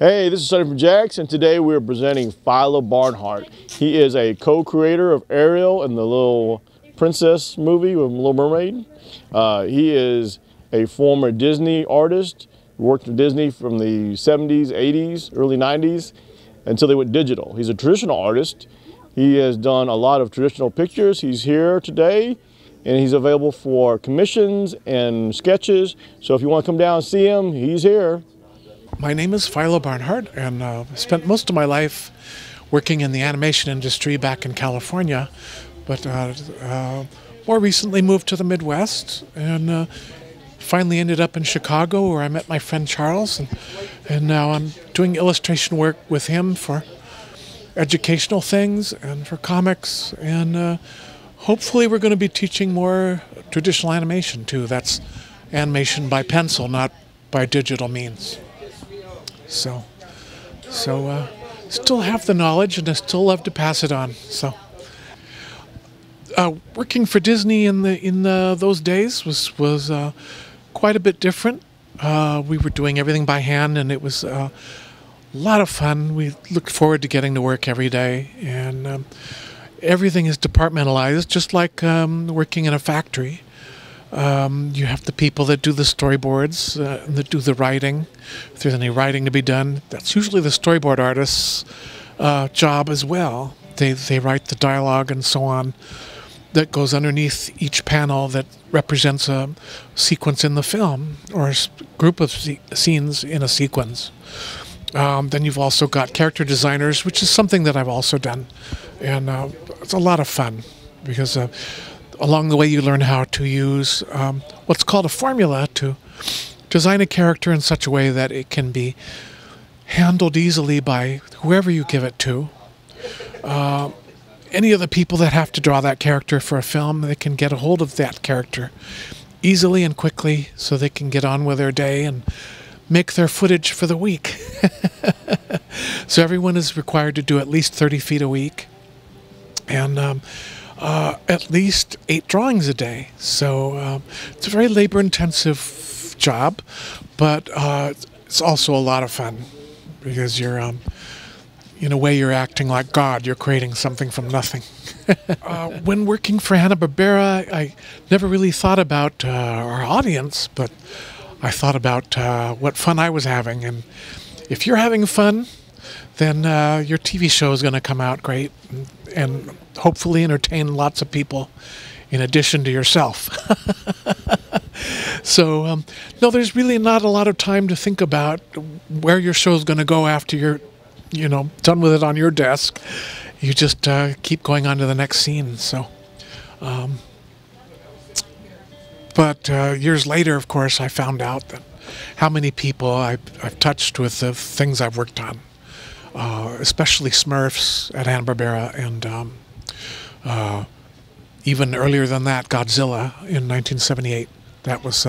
Hey, this is Sonny from Jax, and today we're presenting Philo Barnhart. He is a co-creator of Ariel and the Little Princess movie with Little Mermaid. He is a former Disney artist, worked for Disney from the 70s, 80s, early 90s, until they went digital. He's a traditional artist. He has done a lot of traditional pictures. He's here today, and he's available for commissions and sketches. So if you want to come down and see him, he's here. My name is Philo Barnhart, and spent most of my life working in the animation industry back in California, but more recently moved to the Midwest, and finally ended up in Chicago, where I met my friend Charles, and now I'm doing illustration work with him for educational things and for comics, and hopefully we're going to be teaching more traditional animation too. That's animation by pencil, not by digital means. So still have the knowledge, and I still love to pass it on. So, working for Disney in those days was quite a bit different. We were doing everything by hand, and it was a lot of fun. We looked forward to getting to work every day, and everything is departmentalized, just like working in a factory. You have the people that do the storyboards, that do the writing. If there's any writing to be done, that's usually the storyboard artist's job as well. They write the dialogue and so on that goes underneath each panel that represents a sequence in the film, or a group of scenes in a sequence. Then you've also got character designers, which is something that I've also done. And it's a lot of fun because along the way you learn how to use what's called a formula to design a character in such a way that it can be handled easily by whoever you give it to. Any of the people that have to draw that character for a film, they can get a hold of that character easily and quickly so they can get on with their day and make their footage for the week. So everyone is required to do at least 30 feet a week, and at least 8 drawings a day. So it's a very labor-intensive job, but it's also a lot of fun because you're, in a way, you're acting like God. You're creating something from nothing. When working for Hanna-Barbera, I never really thought about our audience, but I thought about what fun I was having. And if you're having fun, then your TV show is going to come out great and hopefully entertain lots of people in addition to yourself. So, no, there's really not a lot of time to think about where your show's going to go after you're, done with it on your desk. You just keep going on to the next scene. So, but years later, of course, I found out that how many people I've touched with the things I've worked on. Especially Smurfs at Hanna-Barbera, and even earlier than that, Godzilla in 1978. That was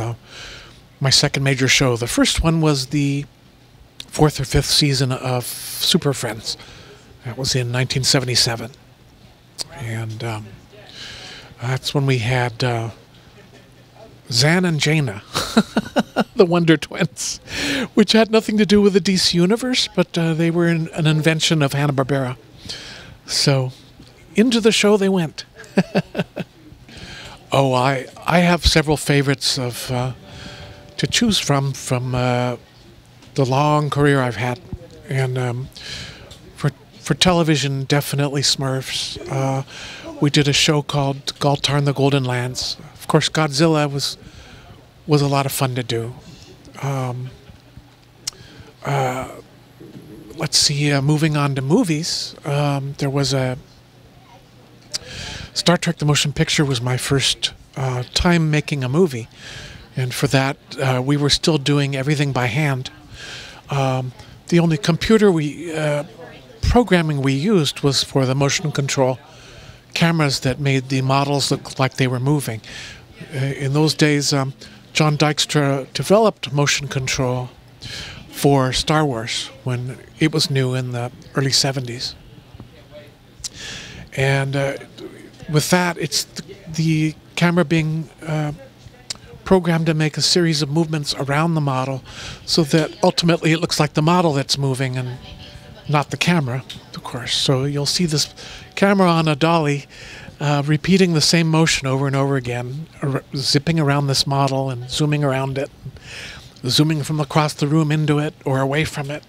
my second major show. The first one was the 4th or 5th season of Super Friends. That was in 1977. And that's when we had Zan and Jaina, the Wonder Twins, which had nothing to do with the DC Universe, but they were an invention of Hanna-Barbera. So into the show they went. Oh, I have several favorites to choose from the long career I've had. And for television, definitely Smurfs. We did a show called Galtar and the Golden Lands. Of course, Godzilla was a lot of fun to do. Let's see, moving on to movies, there was a Star Trek The Motion Picture was my first time making a movie, and for that we were still doing everything by hand. The only computer programming we used was for the motion control cameras that made the models look like they were moving. In those days, John Dykstra developed motion control for Star Wars when it was new in the early 70s. And with that, it's the camera being programmed to make a series of movements around the model so that ultimately it looks like the model that's moving and not the camera, of course. So you'll see this camera on a dolly repeating the same motion over and over again, zipping around this model and zooming around it, zooming from across the room into it or away from it,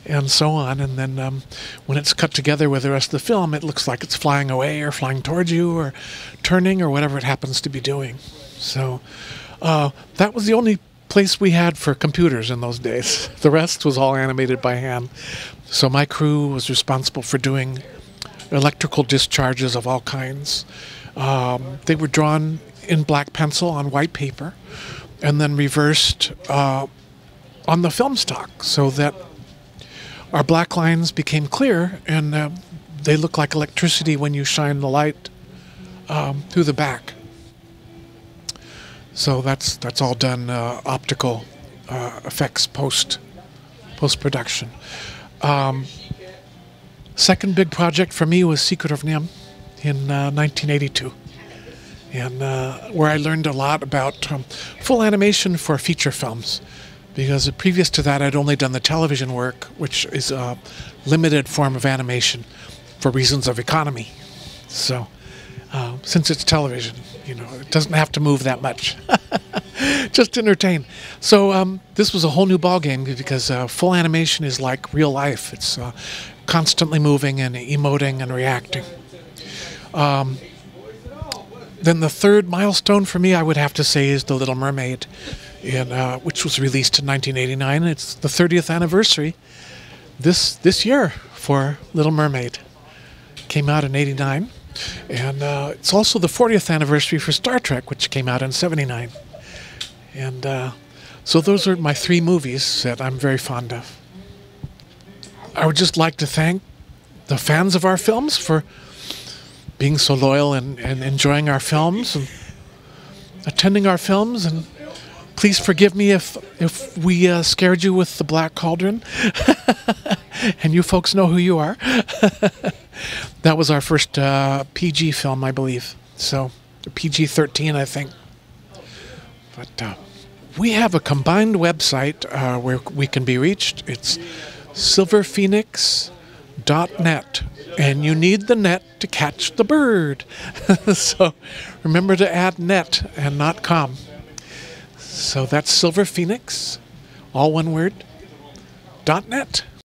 and so on. And then when it's cut together with the rest of the film, it looks like it's flying away or flying towards you or turning or whatever it happens to be doing. So that was the only place we had for computers in those days. The rest was all animated by hand. So my crew was responsible for doing electrical discharges of all kinds. They were drawn in black pencil on white paper and then reversed on the film stock so that our black lines became clear and they look like electricity when you shine the light through the back. So that's all done optical effects post-production. Second big project for me was Secret of Nim in 1982, and where I learned a lot about full animation for feature films, because previous to that I'd only done the television work, which is a limited form of animation for reasons of economy. So since it's television, it doesn't have to move that much. Just entertain. So this was a whole new ballgame because full animation is like real life. It's constantly moving and emoting and reacting. Then the third milestone for me, I would have to say, is The Little Mermaid, which was released in 1989. It's the 30th anniversary this year for Little Mermaid. Came out in '89. And it's also the 40th anniversary for Star Trek, which came out in '79. And so those are my three movies that I'm very fond of. I would just like to thank the fans of our films for being so loyal and enjoying our films and attending our films. And please forgive me if we scared you with the Black Cauldron. And you folks know who you are. That was our first PG film, I believe. So PG-13, I think. But we have a combined website where we can be reached. It's silverphoenix.net. And you need the net to catch the bird. So remember to add net and not com. So that's Silver Phoenix, all one word, .net.